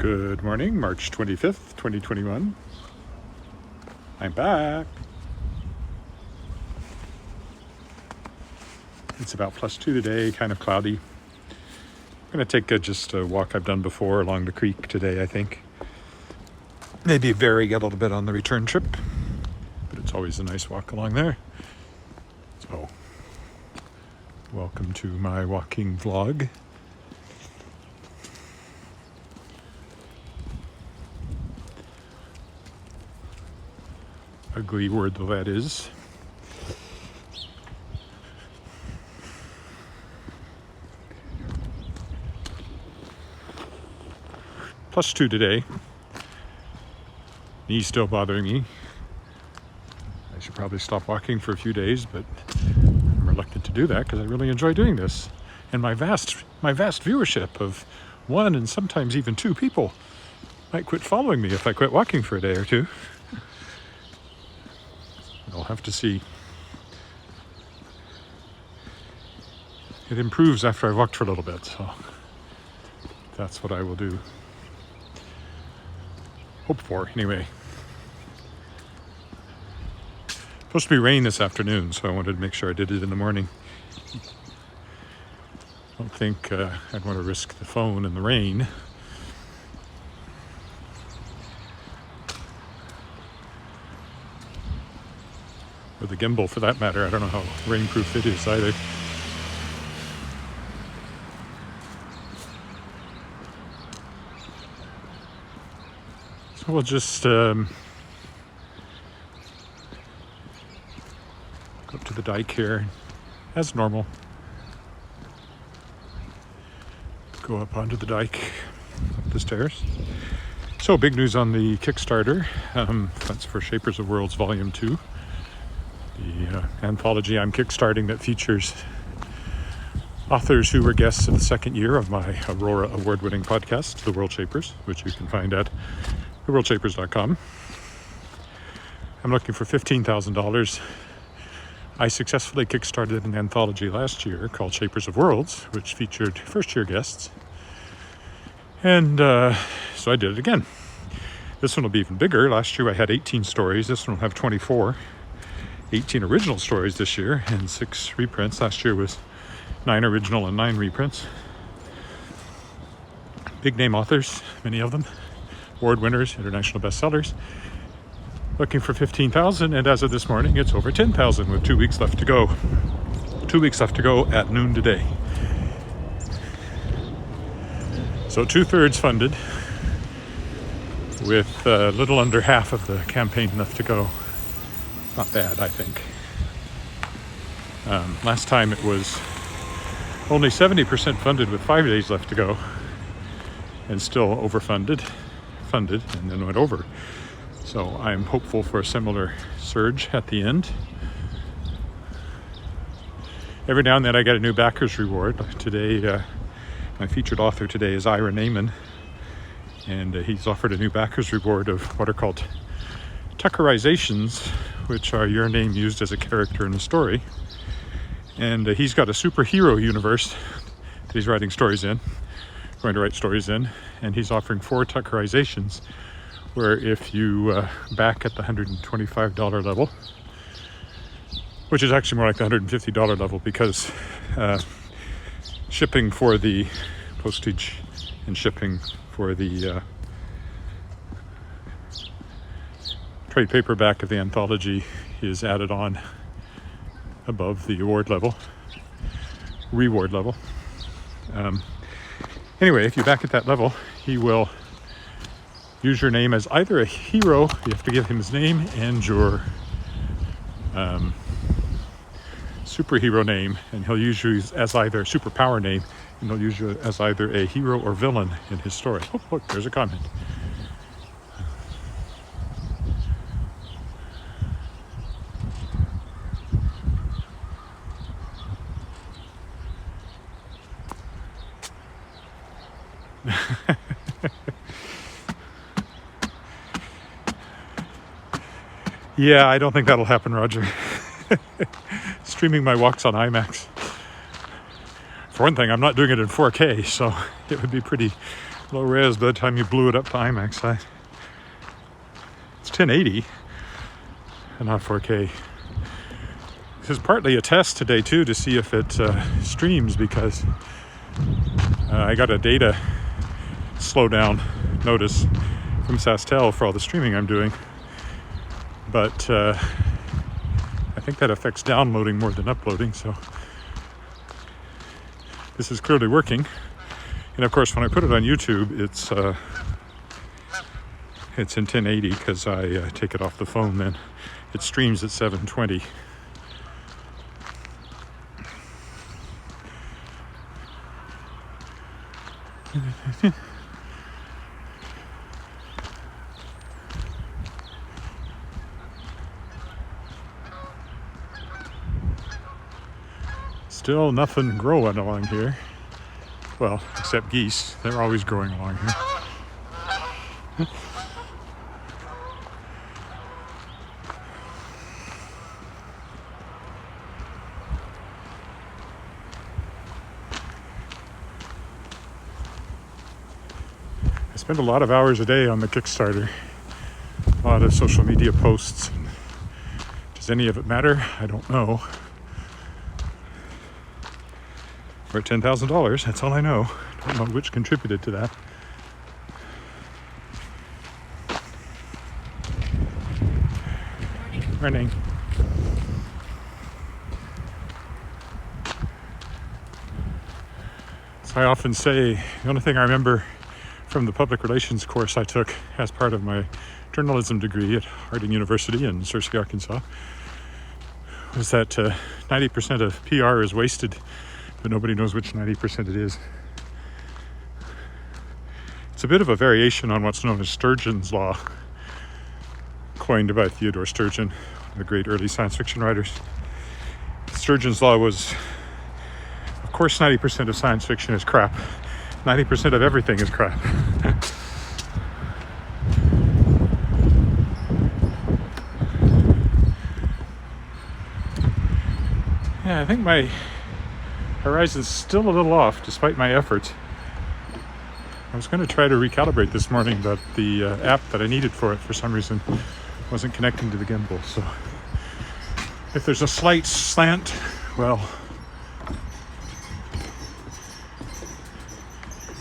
Good morning, March 25th, 2021. I'm back. It's about +2 today, kind of cloudy. I'm going to take just a walk I've done before along the creek today, I think. Maybe vary a little bit on the return trip, but it's always a nice walk along there. So, welcome to my walking vlog. Ugly word though that is. +2 today. Knee's still bothering me. I should probably stop walking for a few days, but I'm reluctant to do that because I really enjoy doing this. And my vast viewership of 1 and sometimes even 2 people might quit following me if I quit walking for a day or two. I'll have to see. It improves after I've walked for a little bit, so that's what I will do. Hope for, anyway. Supposed to be rain this afternoon, so I wanted to make sure I did it in the morning. I don't think I'd want to risk the phone in the rain. Or the gimbal for that matter. I don't know how rainproof it is either. So we'll just go up to the dike here as normal. Go up onto the dike, up the stairs. So big news on the Kickstarter. That's for Shapers of Worlds Volume 2. The anthology I'm kickstarting that features authors who were guests in the second year of my Aurora award-winning podcast, The World Shapers, which you can find at theworldshapers.com. I'm looking for $15,000. I successfully kickstarted an anthology last year called Shapers of Worlds, which featured first-year guests. And so I did it again. This one will be even bigger. Last year I had 18 stories. This one will have 24. 18 original stories this year and 6 reprints. Last year was 9 original and 9 reprints. Big name authors, many of them. Award winners, international bestsellers. Looking for $15,000, and as of this morning, it's over $10,000 with 2 weeks left to go. 2 weeks left to go at noon today. So 2/3 funded, with a little under half of the campaign left to go. Not bad, I think. Last time it was only 70% funded with 5 days left to go, and still funded, and then went over. So I'm hopeful for a similar surge at the end. Every now and then I get a new backer's reward. Today, my featured author today is Ira Naiman, and he's offered a new backer's reward of what are called Tuckerizations, which are your name used as a character in a story. And he's got a superhero universe that he's writing stories in, going to write stories in, and he's offering 4 Tuckerizations, where if you back at the $125 level, which is actually more like the $150 level, because shipping for the postage and shipping for the trade paperback of the anthology is added on above the reward level. Anyway, if you back at that level, he will use your name as either a hero, you have to give him his name, and your superhero name, and he'll use you as either a superpower name, and he'll use you as either a hero or villain in his story. Oh, look, there's a comment. Yeah, I don't think that'll happen, Roger. Streaming my walks on IMAX. For one thing, I'm not doing it in 4K, so it would be pretty low res by the time you blew it up to IMAX size. It's 1080 and not 4K. This is partly a test today too to see if it streams, because I got a data slowdown notice from SaskTel for all the streaming I'm doing, but I think that affects downloading more than uploading, so this is clearly working. And of course, when I put it on YouTube, it's in 1080 because I take it off the phone. Then it streams at 720. Still nothing growing along here. Well, except geese. They're always growing along here. I spend a lot of hours a day on the Kickstarter. A lot of social media posts. Does any of it matter? I don't know. We're at $10,000, that's all I know. I don't know which contributed to that. Morning. So I often say, the only thing I remember from the public relations course I took as part of my journalism degree at Harding University in Searcy, Arkansas, was that 90% of PR is wasted, but nobody knows which 90% it is. It's a bit of a variation on what's known as Sturgeon's Law, coined by Theodore Sturgeon, one of the great early science fiction writers. Sturgeon's Law was, of course, 90% of science fiction is crap. 90% of everything is crap. Yeah, I think my horizon's still a little off, despite my efforts. I was going to try to recalibrate this morning, but the app that I needed for it, for some reason, wasn't connecting to the gimbal. So if there's a slight slant, well,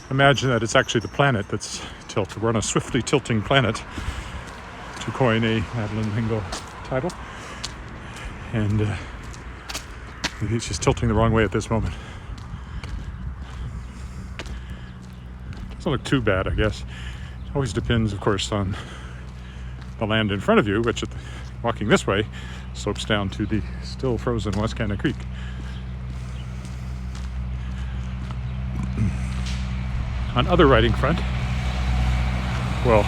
imagine that it's actually the planet that's tilted. We're on a swiftly tilting planet, to coin a Madeline Hingle title. And maybe it's just tilting the wrong way at this moment. Doesn't look too bad, I guess. It always depends, of course, on the land in front of you, which, walking this way, slopes down to the still frozen Wascana Creek. On other writing front, well,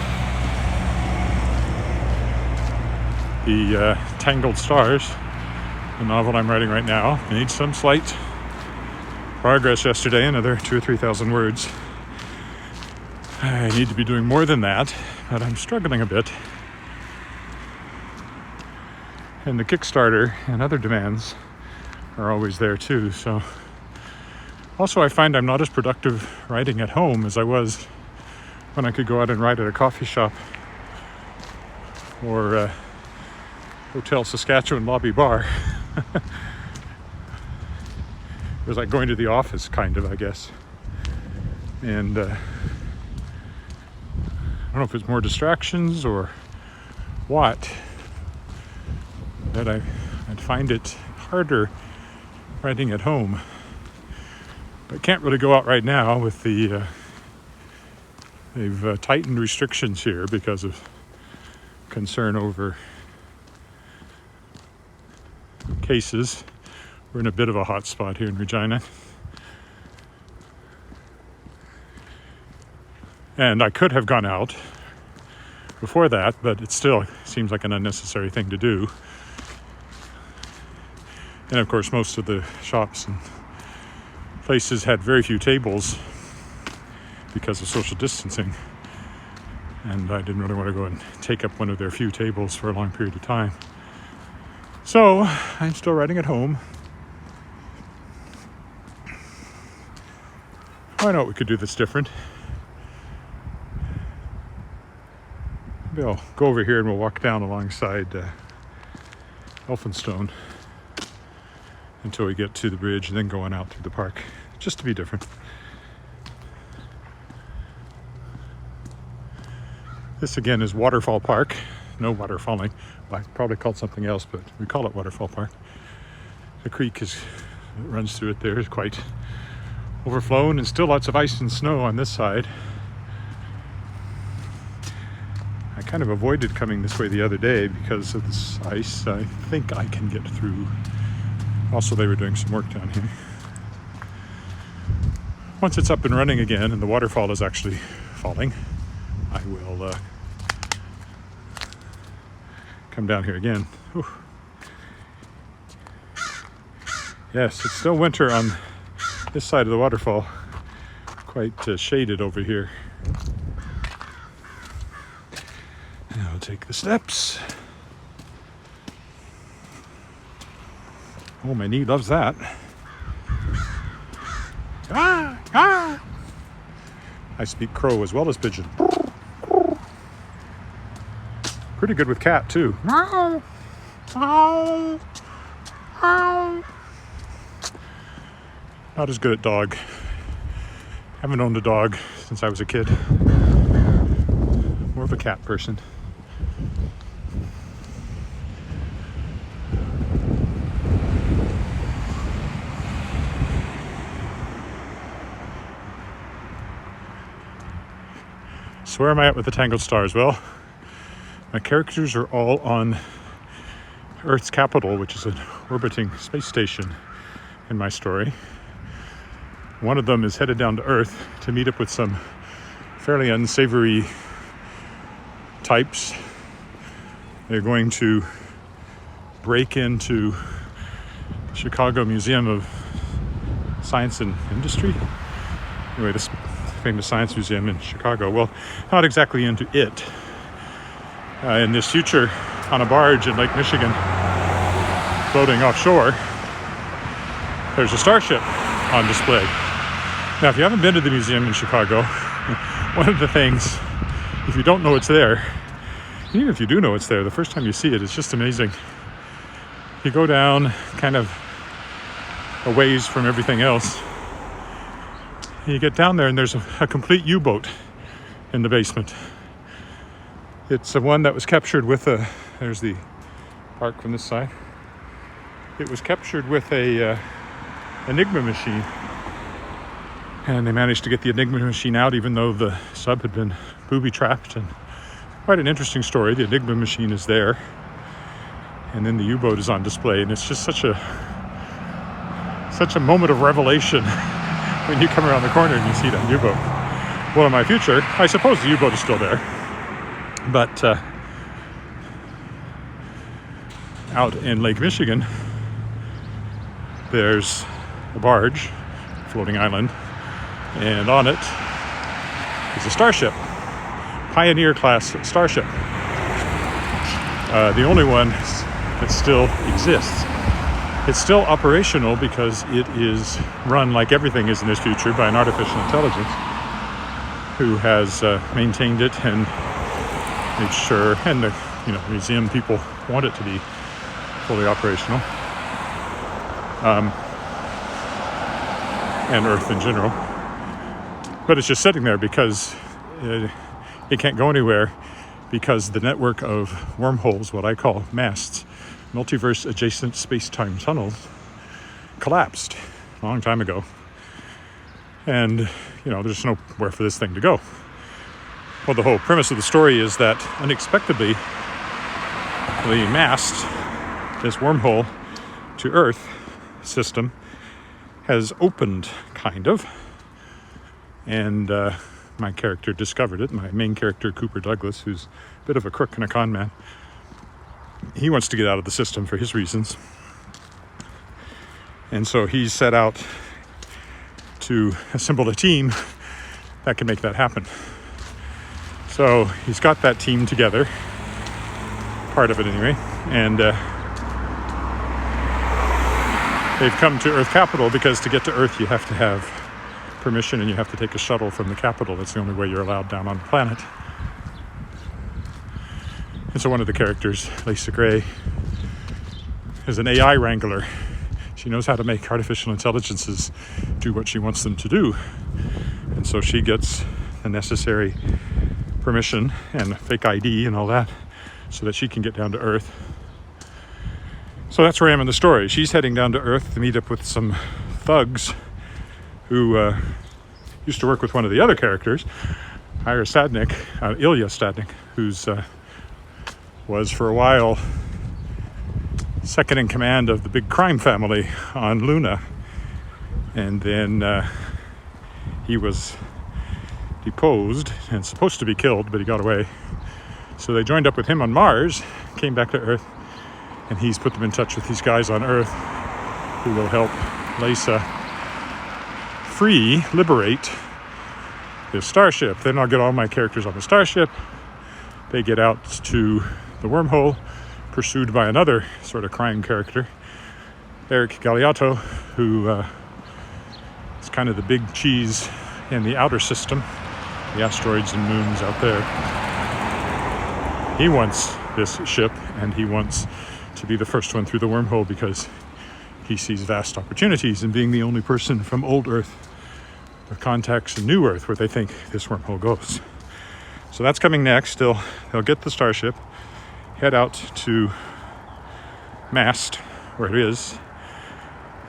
the Tangled Stars, the novel I'm writing right now, made some slight progress yesterday, another 2,000 or 3,000 words. I need to be doing more than that, but I'm struggling a bit. And the Kickstarter and other demands are always there too, so. Also, I find I'm not as productive writing at home as I was when I could go out and write at a coffee shop or Hotel Saskatchewan lobby bar. It was like going to the office, kind of, I guess. And I don't know if it's more distractions or what, but I'd find it harder writing at home. But can't really go out right now with the they've tightened restrictions here because of concern over cases. We're in a bit of a hot spot here in Regina. And I could have gone out before that, but it still seems like an unnecessary thing to do. And of course, most of the shops and places had very few tables because of social distancing. And I didn't really want to go and take up one of their few tables for a long period of time. So I'm still writing at home. I know we could do this different. Maybe I'll go over here and we'll walk down alongside Elphinstone until we get to the bridge and then go on out through the park, just to be different. This again is Waterfall Park. No water falling. Well, I probably called something else, but we call it Waterfall Park. The creek that runs through it there is quite overflown, and still lots of ice and snow on this side. I kind of avoided coming this way the other day because of this ice. I think I can get through. Also, they were doing some work down here. Once it's up and running again and the waterfall is actually falling, I will come down here again. Whew. Yes, it's still winter on this side of the waterfall. Quite shaded over here. And I'll take the steps. Oh, my knee loves that. Ah, ah. I speak crow as well as pigeon. Pretty good with cat too. Not as good at dog. Haven't owned a dog since I was a kid. More of a cat person. So where am I at with the Tangled Stars? Well, my characters are all on Earth's capital, which is an orbiting space station in my story. One of them is headed down to Earth to meet up with some fairly unsavory types. They're going to break into the Chicago Museum of Science and Industry. Anyway, this famous science museum in Chicago. Well, not exactly into it. In this future, on a barge in Lake Michigan, floating offshore, there's a starship on display. Now, if you haven't been to the museum in Chicago, one of the things, if you don't know it's there, even if you do know it's there, the first time you see it, it's just amazing. You go down kind of a ways from everything else. You get down there and there's a complete U-boat in the basement. It's the one that was captured with there's the park from this side. It was captured with a Enigma machine. And they managed to get the Enigma machine out even though the sub had been booby-trapped. And quite an interesting story. The Enigma machine is there. And then the U-boat is on display. And it's just such a moment of revelation when you come around the corner and you see that U-boat. Well, in my future, I suppose the U-boat is still there. But out in Lake Michigan, there's a barge, floating island, and on it is a starship, Pioneer-class starship. The only one that still exists. It's still operational because it is run, like everything is in this future, by an artificial intelligence who has maintained it and made sure, and the museum people want it to be fully operational, and Earth in general. But it's just sitting there because it can't go anywhere because the network of wormholes, what I call masts, multiverse adjacent space-time tunnels, collapsed a long time ago. And, there's nowhere for this thing to go. Well, the whole premise of the story is that unexpectedly, the mast, this wormhole to Earth system, has opened, kind of. And my character discovered it. My main character, Cooper Douglas, who's a bit of a crook and a con man, he wants to get out of the system for his reasons. And so he's set out to assemble a team that can make that happen. So he's got that team together, part of it anyway, and they've come to Earth Capital because to get to Earth you have to have permission and you have to take a shuttle from the capital. That's the only way you're allowed down on the planet. And so one of the characters, Lisa Gray, is an AI wrangler. She knows how to make artificial intelligences do what she wants them to do. And so she gets the necessary permission and fake ID and all that so that she can get down to Earth. So that's where I am in the story. She's heading down to Earth to meet up with some thugs who used to work with one of the other characters, Ilya Stadnik, who's was for a while second in command of the big crime family on Luna. And then he was deposed and supposed to be killed, but he got away. So they joined up with him on Mars, came back to Earth, and he's put them in touch with these guys on Earth who will help Lisa liberate this starship. Then I'll get all my characters on the starship. They get out to the wormhole, pursued by another sort of crime character, Eric Galliotto, who is kind of the big cheese in the outer system, the asteroids and moons out there. He wants this ship, and he wants to be the first one through the wormhole because he sees vast opportunities in being the only person from old Earth with contacts in new Earth where they think this wormhole goes. So that's coming next. They'll get the starship, head out to Mast, where it is,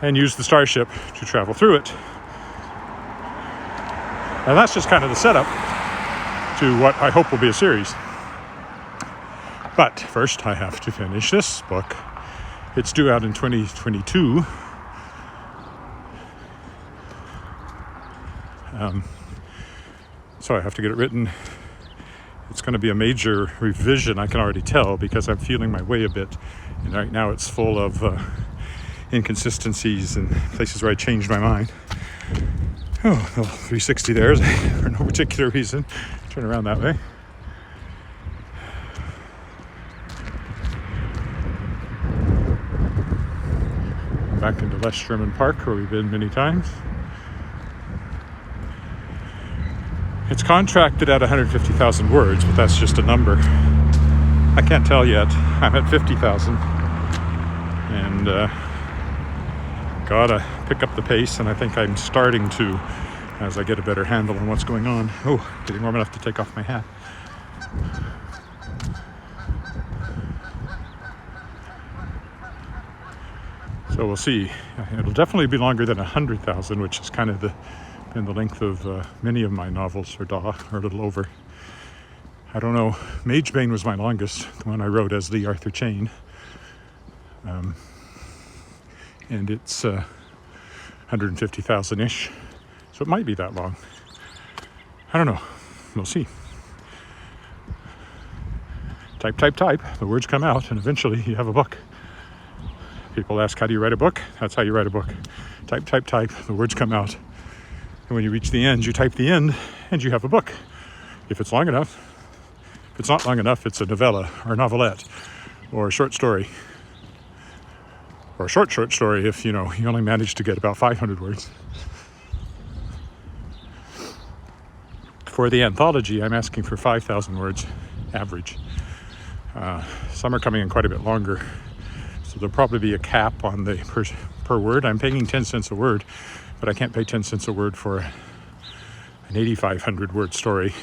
and use the starship to travel through it. And that's just kind of the setup to what I hope will be a series. But first I have to finish this book. It's due out in 2022. So I have to get it written. It's going to be a major revision, I can already tell, because I'm feeling my way a bit. And right now it's full of inconsistencies and places where I changed my mind. Oh, well, 360 there for no particular reason. Turn around that way. Back into West Sherman Park, where we've been many times. It's contracted at 150,000 words, but that's just a number. I can't tell yet. I'm at 50,000. And gotta pick up the pace, and I think I'm starting to as I get a better handle on what's going on. Oh, getting warm enough to take off my hat. So we'll see. It'll definitely be longer than 100,000, which is kind of been the length of many of my novels, or a little over. I don't know. Magebane was my longest, the one I wrote as Lee Arthur Chane. And it's 150,000-ish. So it might be that long. I don't know. We'll see. Type, type, type. The words come out, and eventually you have a book. People ask, how do you write a book? That's how you write a book. Type, type, type. The words come out. And when you reach the end, you type the end, and you have a book. If it's long enough. If it's not long enough, it's a novella, or a novelette, or a short story. Or a short story if, you only manage to get about 500 words. For the anthology, I'm asking for 5,000 words average. Some are coming in quite a bit longer. So there'll probably be a cap on the per word. I'm paying 10 cents a word, but I can't pay 10 cents a word for an 8,500 word story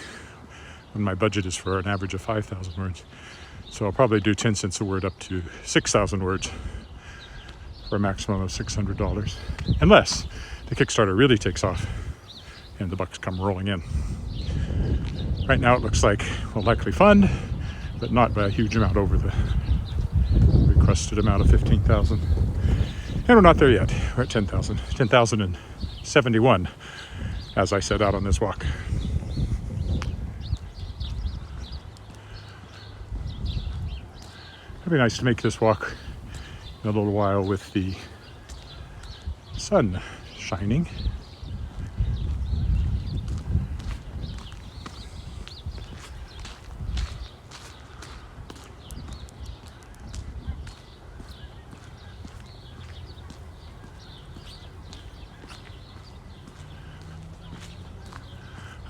when my budget is for an average of 5,000 words. So I'll probably do 10 cents a word up to 6,000 words for a maximum of $600. Unless the Kickstarter really takes off and the bucks come rolling in. Right now it looks like we'll likely fund, but not by a huge amount over the requested amount of 15,000. And we're not there yet. We're at 10,000. 10,071 as I set out on this walk. It'd be nice to make this walk in a little while with the sun shining.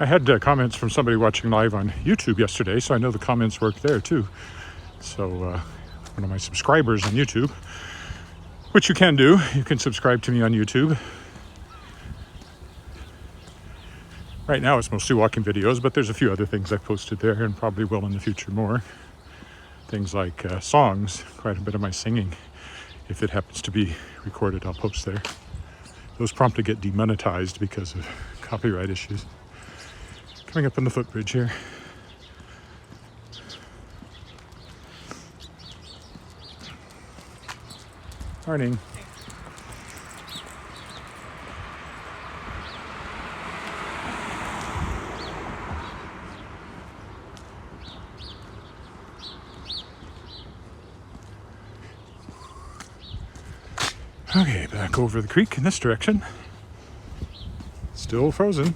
I had comments from somebody watching live on YouTube yesterday, so I know the comments work there too. So one of my subscribers on YouTube, which you can do, you can subscribe to me on YouTube. Right now it's mostly walking videos, but there's a few other things I've posted there and probably will in the future more. Things like songs, quite a bit of my singing. If it happens to be recorded, I'll post there. Those promptly get demonetized because of copyright issues. Coming up on the footbridge here. Morning. Okay, back over the creek in this direction. Still frozen.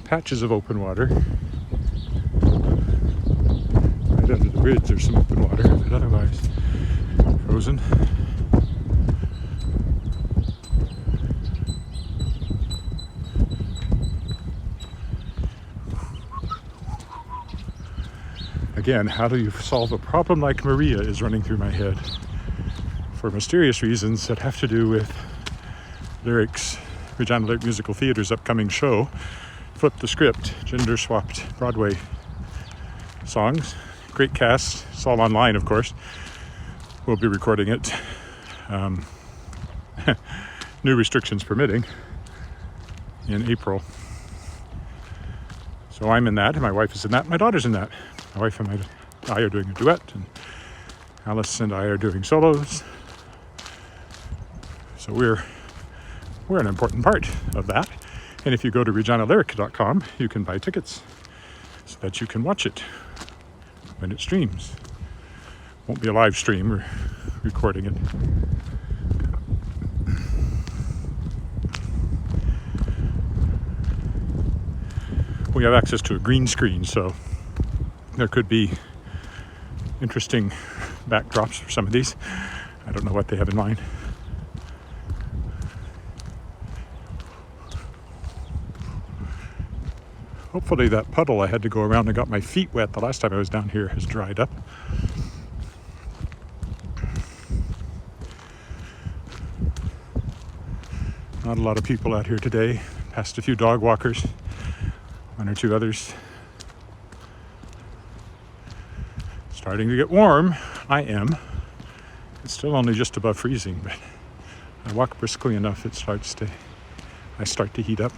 Patches of open water. Right under the bridge there's some open water, but otherwise frozen. Again, how do you solve a problem like Maria is running through my head for mysterious reasons that have to do with lyrics. Regina Lyric Musical Theatre's upcoming show, Flip the Script, gender-swapped Broadway songs. Great cast. It's all online, of course. We'll be recording it. New restrictions permitting in April. So I'm in that, and my wife is in that, and my daughter's in that. My wife and I are doing a duet, and Alice and I are doing solos. So we're an important part of that. And if you go to reginalyric.com, you can buy tickets so that you can watch it when it streams. Won't be a live stream, we're recording it. We have access to a green screen, so there could be interesting backdrops for some of these. I don't know what they have in mind. Hopefully that puddle I had to go around and got my feet wet the last time I was down here has dried up. Not a lot of people out here today. Passed a few dog walkers, one or two others. Starting to get warm. I am. It's still only just above freezing, but I walk briskly enough I start to heat up.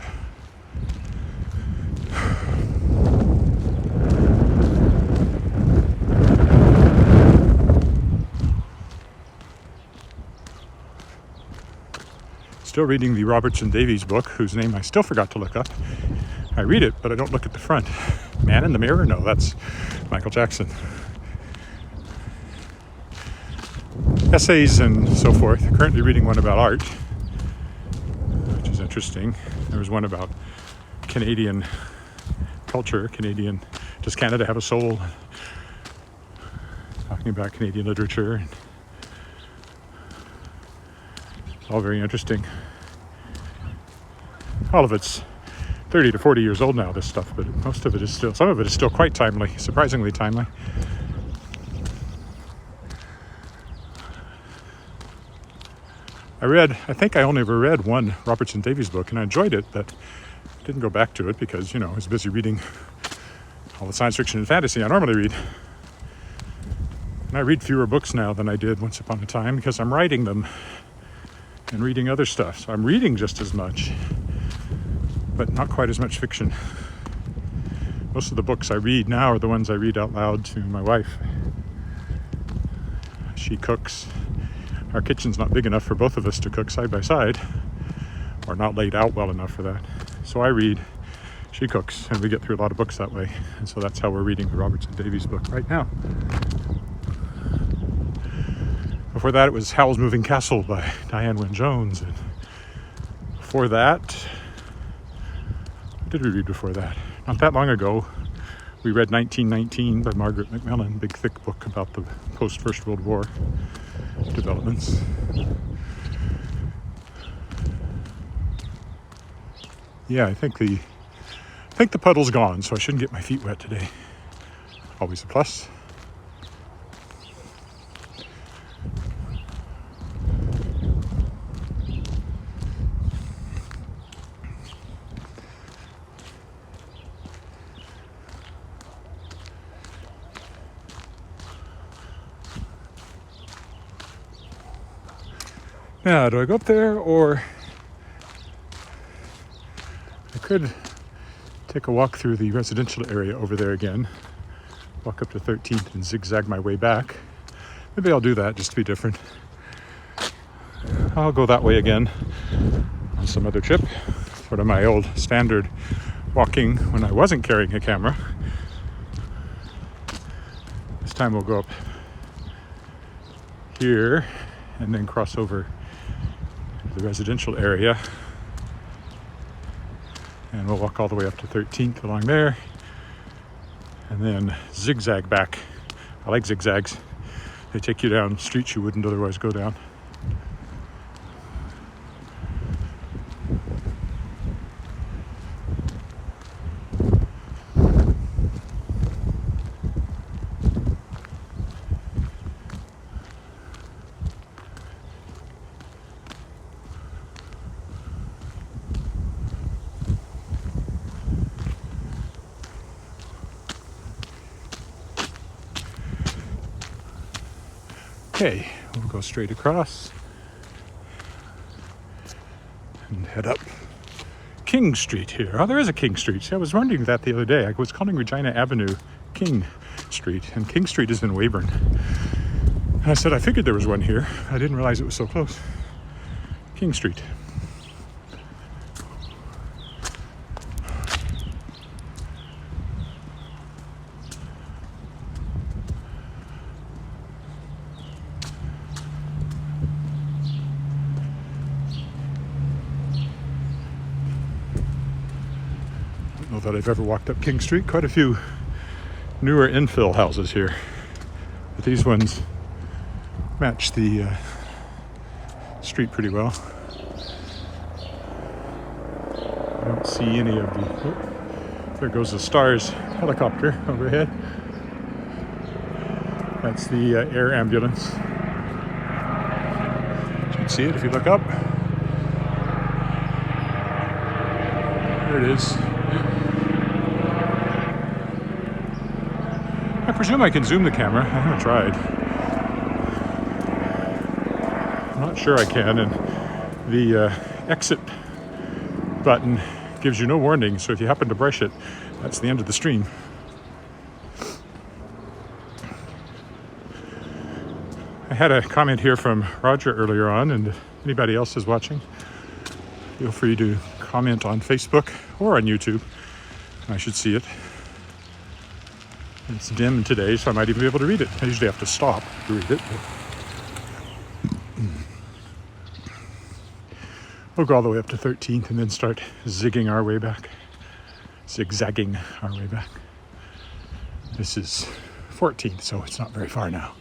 Still reading the Robertson Davies book, whose name I still forgot to look up. I read it, but I don't look at the front. Man in the Mirror? No, that's Michael Jackson. Essays and so forth. Currently reading one about art, which is interesting. There was one about Canadian culture, does Canada have a soul? Talking about Canadian literature. All very interesting. All of it's 30 to 40 years old now, this stuff, but some of it is still quite timely, surprisingly timely. I think I only ever read one Robertson Davies book, and I enjoyed it, but didn't go back to it because, I was busy reading all the science fiction and fantasy I normally read. And I read fewer books now than I did once upon a time because I'm writing them and reading other stuff. So I'm reading just as much, but not quite as much fiction. Most of the books I read now are the ones I read out loud to my wife. She cooks. Our kitchen's not big enough for both of us to cook side by side, or not laid out well enough for that. So I read, she cooks, and we get through a lot of books that way. And so that's how we're reading the Robertson Davies book right now. Before that, it was Howl's Moving Castle by Diane Wynne Jones. And before that, what did we read before that? Not that long ago, we read 1919 by Margaret Macmillan, big thick book about the post-First World War developments. Yeah, I think the puddle's gone, so I shouldn't get my feet wet today. Always a plus. Now, do I go up there, or I could take a walk through the residential area over there again, walk up to 13th and zigzag my way back. Maybe I'll do that just to be different. I'll go that way again on some other trip, sort of my old standard walking when I wasn't carrying a camera. This time we'll go up here and then cross over the residential area, and we'll walk all the way up to 13th along there and then zigzag back. I like zigzags. They take you down streets you wouldn't otherwise go down. Okay, we'll go straight across and head up King Street here. Oh, there is a King Street. See, I was wondering that the other day. I was calling Regina Avenue King Street, and King Street is in Weyburn. And I said, I figured there was one here. I didn't realize it was so close. King Street. That I've ever walked up King Street. Quite a few newer infill houses here, but these ones match the street pretty well. I don't see any of the... Oh, there goes the Stars helicopter overhead. That's the air ambulance. You can see it if you look up. There it is. I presume I can zoom the camera. I haven't tried. I'm not sure I can, and the exit button gives you no warning, so if you happen to brush it, that's the end of the stream. I had a comment here from Roger earlier on, and anybody else is watching, feel free to comment on Facebook or on YouTube. I should see it. It's dim today, so I might even be able to read it. I usually have to stop to read it. We'll go all the way up to 13th and then start zigzagging our way back. This is 14th, so it's not very far now.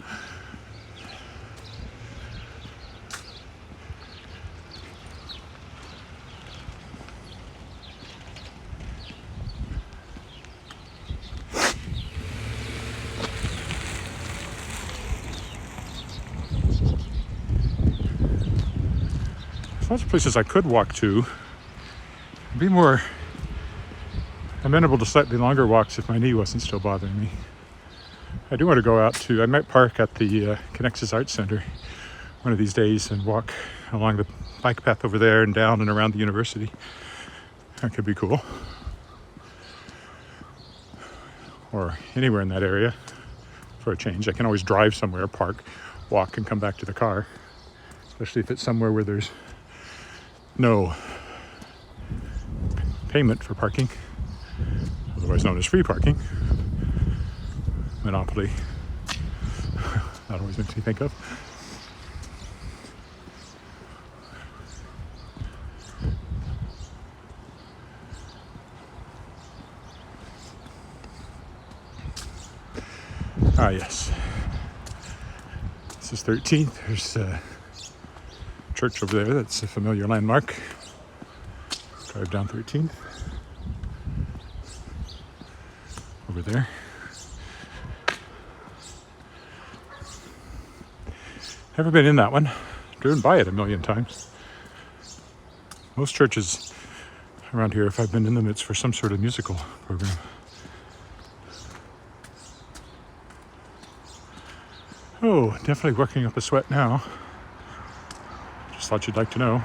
Lots of places I could walk to. Be more amenable to slightly longer walks if my knee wasn't still bothering me. I do want to go out to, I might park at the Connexus Arts Center one of these days and walk along the bike path over there and down and around the university. That could be cool. Or anywhere in that area for a change. I can always drive somewhere, park, walk, and come back to the car. Especially if it's somewhere where there's no payment for parking, otherwise known as free parking. Monopoly. That always makes me think of. Ah, yes. This is 13th. There's church over there, that's a familiar landmark. Drive down 13th. Over there. Never been in that one. Driven by it a million times. Most churches around here, if I've been in them, it's for some sort of musical program. Oh, definitely working up a sweat now. Just thought you'd like to know.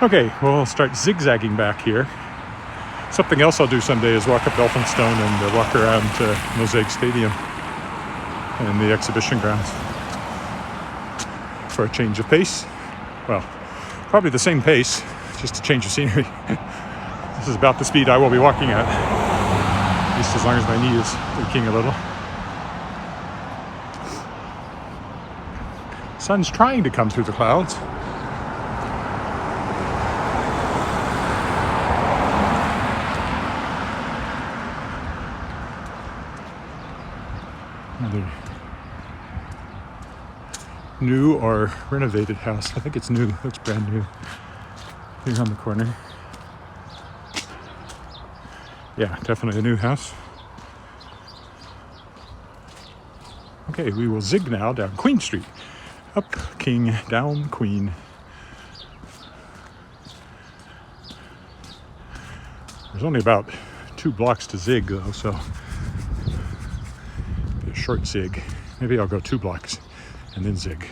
Okay, we'll start zigzagging back here. Something else I'll do someday is walk up Elphinstone and walk around to Mosaic Stadium and the exhibition grounds for a change of pace. Well, probably the same pace, just a change of scenery. This is about the speed I will be walking at least as long as my knee is aching a little. Sun's trying to come through the clouds. Another new or renovated house. I think it's new. Looks brand new. Here on the corner. Yeah, definitely a new house. Okay, we will zig now down Queen Street. Up King, down Queen. There's only about 2 blocks to zig though, so a short zig. Maybe I'll go 2 blocks and then zig.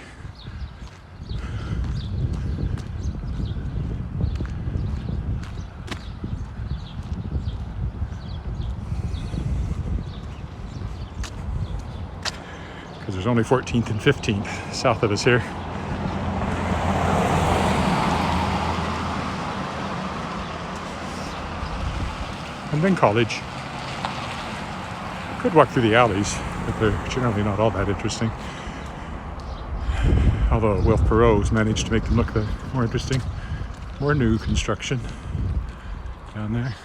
Because there's only 14th and 15th south of us here. And then College. Could walk through the alleys, but they're generally not all that interesting. Although Wilf Perot's managed to make them look more interesting. More new construction down there.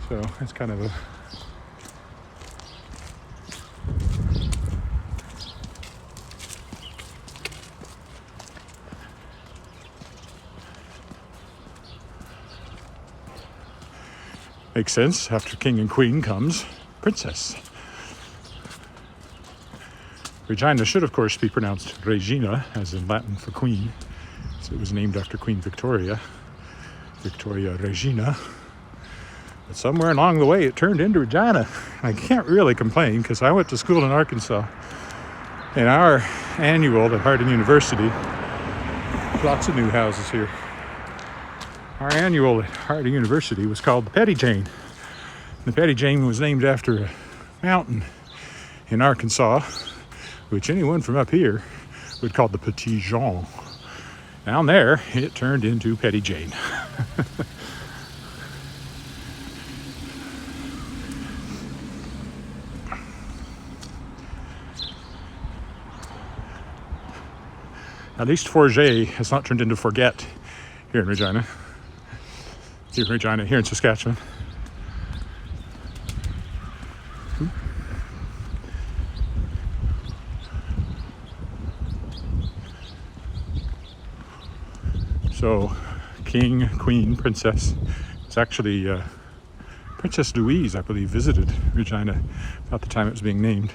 So it's kind of a makes sense. After King and Queen comes Princess. Regina should, of course, be pronounced Regina, as in Latin for Queen. So it was named after Queen Victoria, Victoria Regina. But somewhere along the way, it turned into Regina. I can't really complain because I went to school in Arkansas. And our annual at Harding University, lots of new houses here. Our annual at Harding University was called the Petty Jane. The Petty Jane was named after a mountain in Arkansas, which anyone from up here would call the Petit Jean. Down there, it turned into Petty Jane. At least Forget has not turned into Forget here in Regina. Here in Saskatchewan. So, King, Queen, Princess. It's actually Princess Louise, I believe, visited Regina about the time it was being named.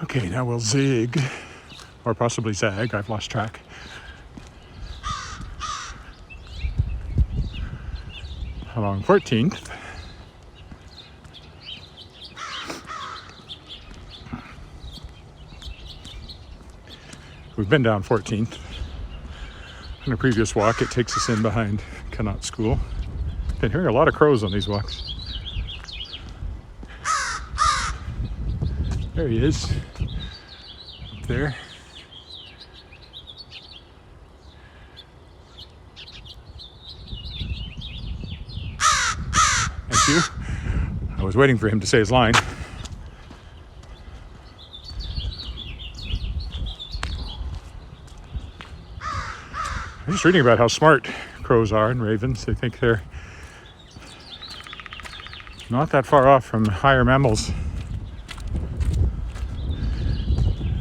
Okay, now we'll zig, or possibly zag, I've lost track. Along 14th. We've been down 14th. On a previous walk, it takes us in behind Connaught School. Been hearing a lot of crows on these walks. There he is, up there. Thank you. I was waiting for him to say his line. I'm just reading about how smart crows are and ravens. They think they're not that far off from higher mammals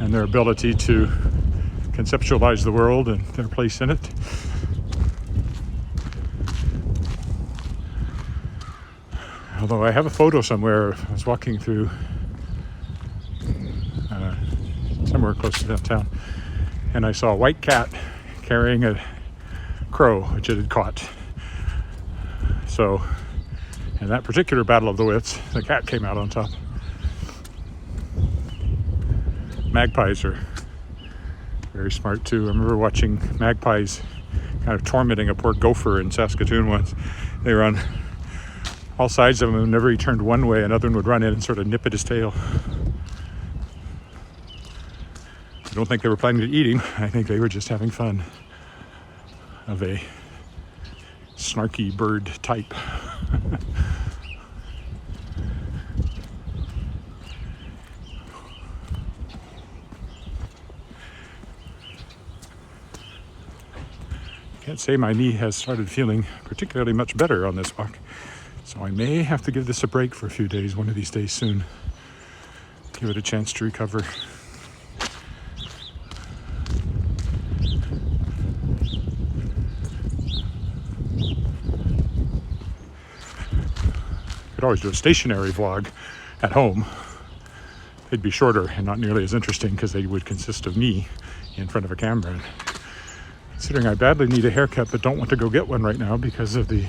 and their ability to conceptualize the world and their place in it. Although I have a photo somewhere, I was walking through somewhere close to downtown, and I saw a white cat carrying a crow which it had caught. So in that particular battle of the wits, the cat came out on top. Magpies are very smart too. I remember watching magpies kind of tormenting a poor gopher in Saskatchewan once. They were on all sides of him, and whenever he turned one way, another one would run in and sort of nip at his tail. I don't think they were planning to eat him. I think they were just having fun of a snarky bird type. Can't say my knee has started feeling particularly much better on this walk, so I may have to give this a break for a few days, one of these days soon. Give it a chance to recover. Could always do a stationary vlog at home. They'd be shorter and not nearly as interesting because they would consist of me in front of a camera. Considering I badly need a haircut but don't want to go get one right now because of the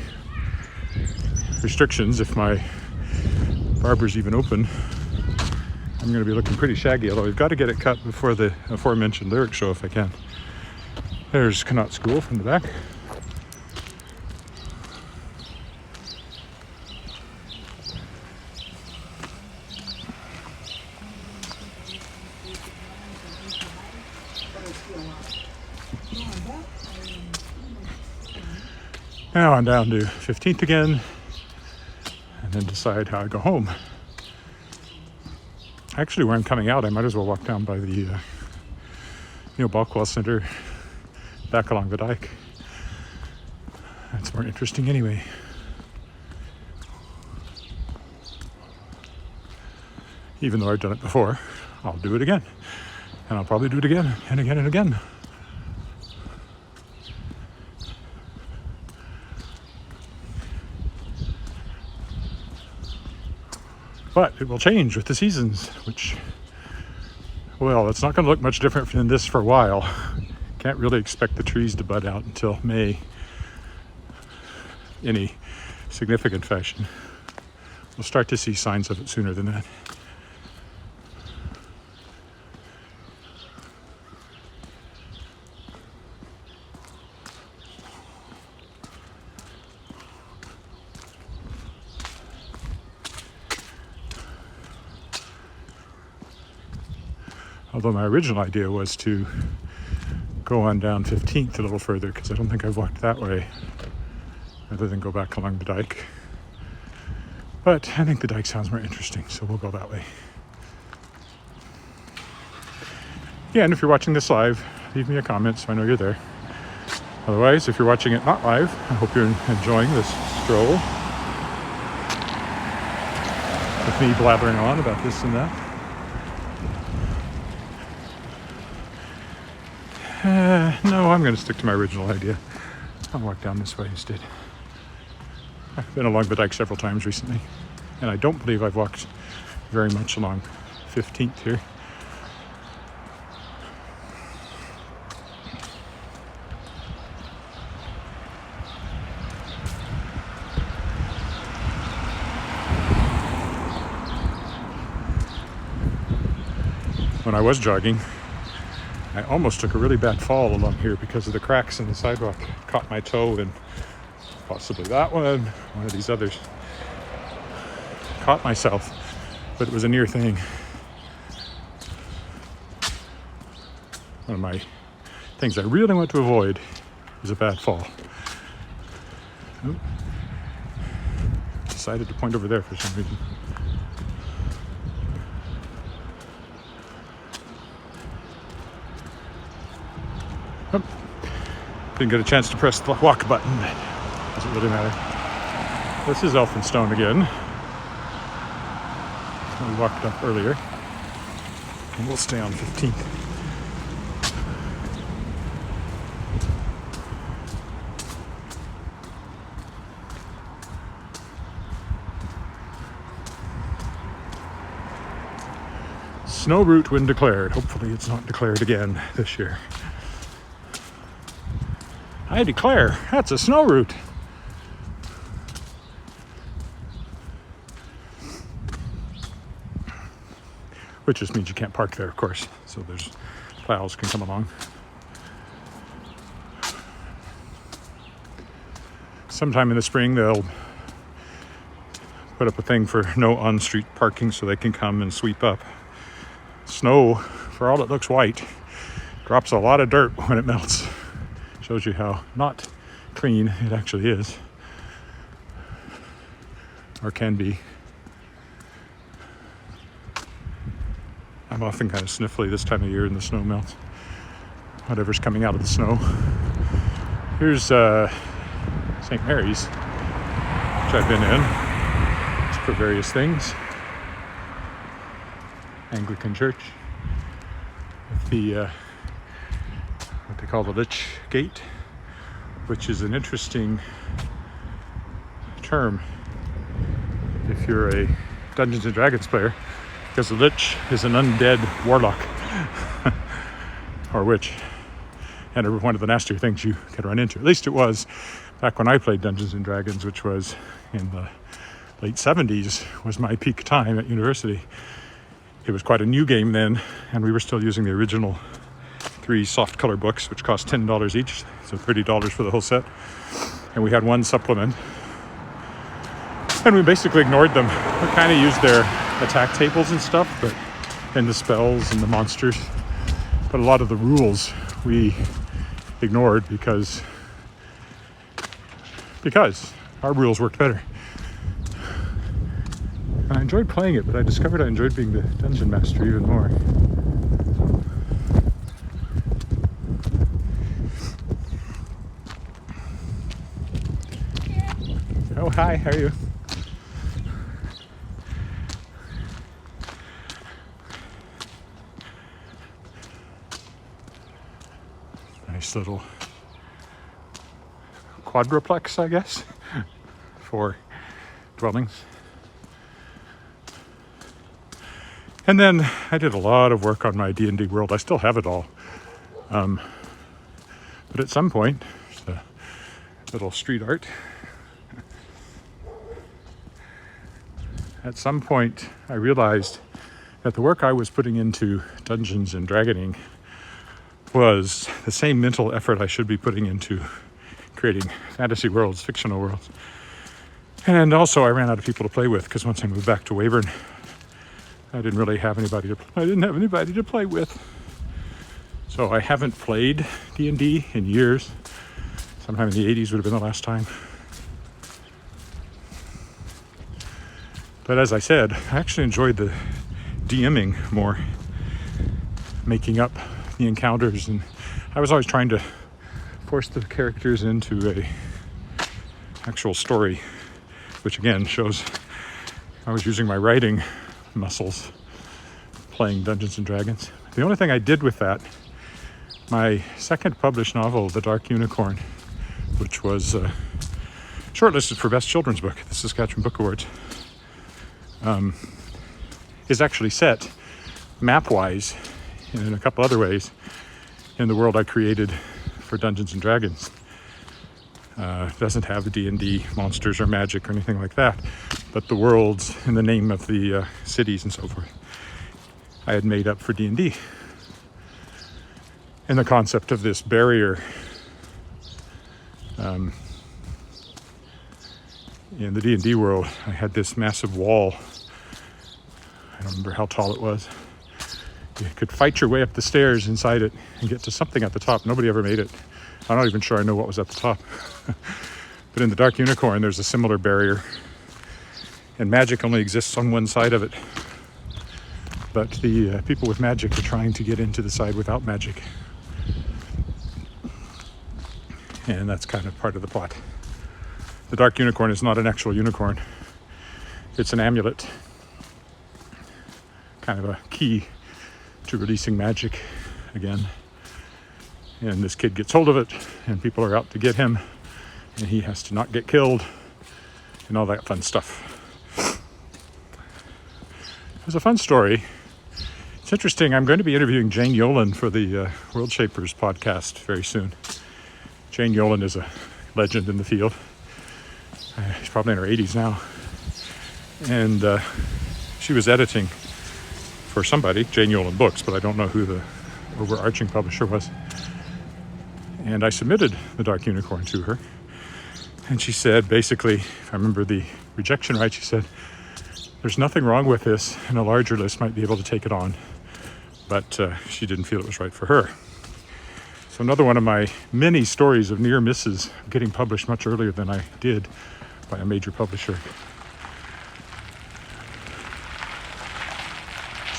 restrictions, if my barber's even open, I'm going to be looking pretty shaggy, although I've got to get it cut before the aforementioned lyric show if I can. There's Connaught School from the back. Now I'm down to 15th again, and then decide how I go home. Actually, where I'm coming out, I might as well walk down by the Neil Balkwell Center, back along the dike. That's more interesting anyway. Even though I've done it before, I'll do it again. And I'll probably do it again and again and again. But it will change with the seasons, which, well, it's not going to look much different than this for a while. Can't really expect the trees to bud out until May in any significant fashion. We'll start to see signs of it sooner than that. Although my original idea was to go on down 15th a little further, because I don't think I've walked that way, rather than go back along the dike. But I think the dike sounds more interesting, so we'll go that way. Yeah, and if you're watching this live, leave me a comment so I know you're there. Otherwise, if you're watching it not live, I hope you're enjoying this stroll with me blabbering on about this and that. No, I'm going to stick to my original idea. I'll walk down this way instead. I've been along the dike several times recently, and I don't believe I've walked very much along 15th here. When I was jogging, I almost took a really bad fall along here because of the cracks in the sidewalk. Caught my toe and possibly that one of these others. Caught myself, but it was a near thing. One of my things I really want to avoid is a bad fall. Oop. Decided to point over there for some reason. Didn't get a chance to press the walk button, but doesn't really matter. This is Elphinstone again. We walked up earlier. And we'll stay on 15th. Snow route when declared. Hopefully it's not declared again this year. I declare, that's a snow route. Which just means you can't park there, of course. So there's plows can come along. Sometime in the spring, they'll put up a thing for no on-street parking so they can come and sweep up. Snow, for all it looks white, drops a lot of dirt when it melts. Shows you how not clean it actually is, or can be. I'm often kind of sniffly this time of year when the snow melts. Whatever's coming out of the snow. Here's St. Mary's, which I've been in. It's for various things. Anglican church with the what they call the Lich Gate, which is an interesting term if you're a Dungeons and Dragons player, because the Lich is an undead warlock or witch, and one of the nastier things you can run into. At least it was back when I played Dungeons and Dragons, which was in the late 70s, was my peak time at university. It was quite a new game then, and we were still using the original 3 soft color books, which cost $10 each, so $30 for the whole set. And we had one supplement, and we basically ignored them. We kind of used their attack tables and stuff, and the spells and the monsters, but a lot of the rules we ignored because our rules worked better. And I enjoyed playing it, but I discovered I enjoyed being the dungeon master even more. Oh, hi, how are you? Nice little quadruplex, I guess, for dwellings. And then I did a lot of work on my D&D world. I still have it all. But at some point, there's a little street art. At some point, I realized that the work I was putting into Dungeons and Dragoning was the same mental effort I should be putting into creating fantasy worlds, fictional worlds. And also I ran out of people to play with, because once I moved back to Weyburn, I didn't have anybody to play with. So I haven't played D&D in years. Sometime in the 80s would have been the last time. But as I said, I actually enjoyed the DMing more, making up the encounters, and I was always trying to force the characters into a actual story, which again shows I was using my writing muscles playing Dungeons and Dragons. The only thing I did with that, my second published novel, The Dark Unicorn, which was shortlisted for Best Children's Book at the Saskatchewan Book Awards, is actually set map-wise and in a couple other ways in the world I created for Dungeons and Dragons. It doesn't have the D&D monsters or magic or anything like that, but the worlds and the name of the cities and so forth I had made up for D&D. And the concept of this barrier in the D&D world, I had this massive wall. I don't remember how tall it was. You could fight your way up the stairs inside it and get to something at the top. Nobody ever made it. I'm not even sure I know what was at the top. But in the Dark Unicorn, there's a similar barrier. And magic only exists on one side of it. But the people with magic are trying to get into the side without magic. and that's kind of part of the plot. The dark unicorn is not an actual unicorn. It's an amulet, kind of a key to releasing magic again. And this kid gets hold of it, and people are out to get him, and he has to not get killed, and all that fun stuff. It was a fun story. It's interesting. I'm going to be interviewing Jane Yolen for the World Shapers podcast very soon. Jane Yolen is a legend in the field. She's probably in her 80s now. And she was editing for somebody, Jane Yolen Books, but I don't know who the overarching publisher was. And I submitted The Dark Unicorn to her. And she said, basically, if I remember the rejection right, she said, there's nothing wrong with this, and a larger list might be able to take it on. But she didn't feel it was right for her. So another one of my many stories of near misses getting published much earlier than I did by a major publisher.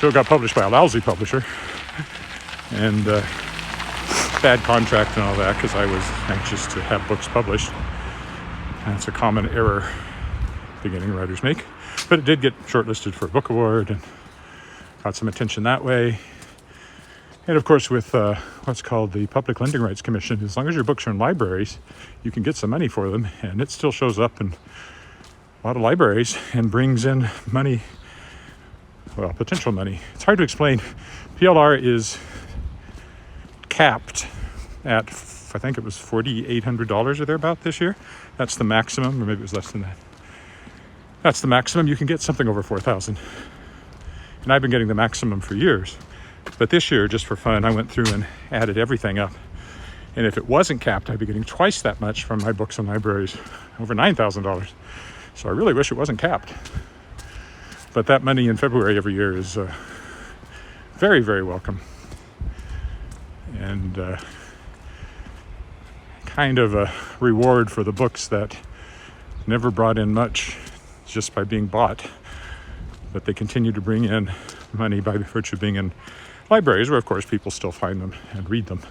So it got published by a lousy publisher, and bad contract and all that, because I was anxious to have books published. And it's a common error beginning writers make. But it did get shortlisted for a book award and got some attention that way. And of course, with what's called the Public Lending Rights Commission, as long as your books are in libraries, you can get some money for them, and it still shows up in a lot of libraries and brings in money, well, potential money. It's hard to explain. PLR is capped at, I think it was $4,800 or thereabout this year. That's the maximum, or maybe it was less than that. That's the maximum. You can get something over $4,000. And I've been getting the maximum for years. But this year, just for fun, I went through and added everything up. And if it wasn't capped, I'd be getting twice that much from my books in libraries, over $9,000. So I really wish it wasn't capped. But that money in February every year is very, very welcome. And kind of a reward for the books that never brought in much just by being bought, but they continue to bring in money by virtue of being in libraries, where of course people still find them and read them.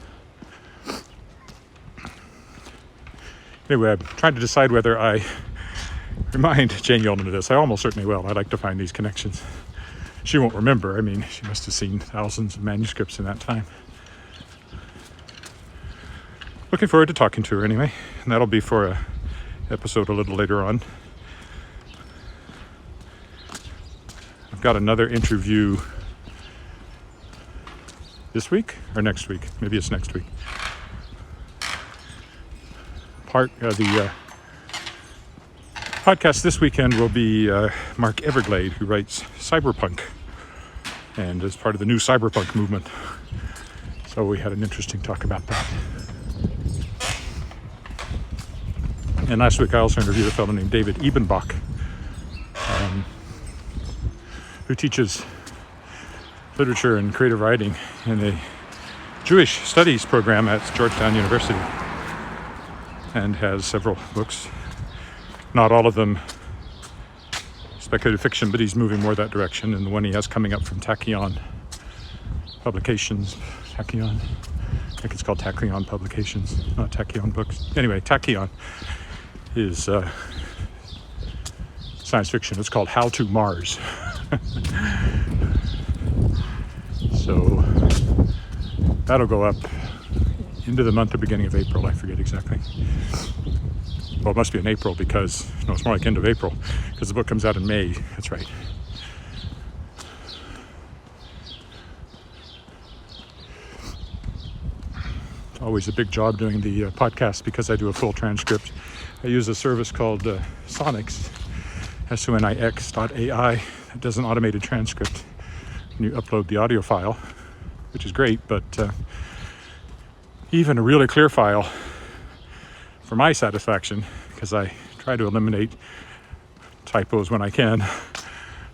Anyway, I'm trying to decide whether I remind Jane Yolen of this. I almost certainly will. I like to find these connections. She won't remember. I mean, she must have seen thousands of manuscripts in that time. Looking forward to talking to her anyway, and that'll be for a episode a little later on. I've got another interview this week or next week. Maybe it's next week. The podcast this weekend will be Mark Everglade, who writes cyberpunk and is part of the new cyberpunk movement. So we had an interesting talk about that. And last week I also interviewed a fellow named David Ebenbach, who teaches literature and creative writing in a Jewish studies program at Georgetown University, and has several books. Not all of them speculative fiction, but he's moving more that direction. And the one he has coming up from Tachyon Publications, I think it's called Tachyon Publications, not Tachyon Books. Anyway, Tachyon is science fiction. It's called How to Mars. So that'll go up into the month or beginning of April. I forget exactly. Well, it must be in April because, no, it's more like end of April because the book comes out in May. That's right. It's always a big job doing the podcast because I do a full transcript. I use a service called Sonix, sonix.ai, that does an automated transcript. And you upload the audio file, which is great, but even a really clear file, for my satisfaction, because I try to eliminate typos when I can,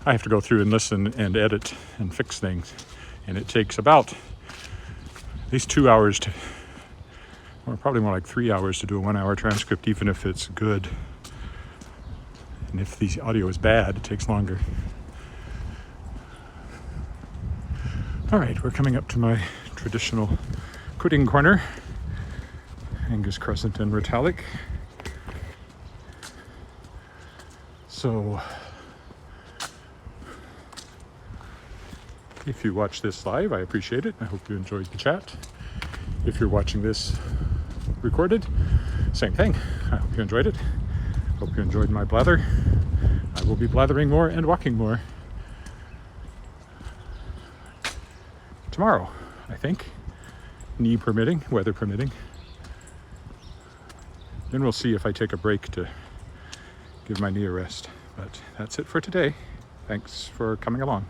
I have to go through and listen and edit and fix things. And it takes about at least 2 hours to, or probably more like 3 hours to do a 1 hour transcript, even if it's good. And if the audio is bad, it takes longer. All right, we're coming up to my traditional quitting corner. Angus Crescent and Ritalic. So if you watch this live, I appreciate it. I hope you enjoyed the chat. If you're watching this recorded, same thing. I hope you enjoyed it. Hope you enjoyed my blather. I will be blathering more and walking more tomorrow, I think. Knee permitting, weather permitting. Then we'll see if I take a break to give my knee a rest. But that's it for today. Thanks for coming along.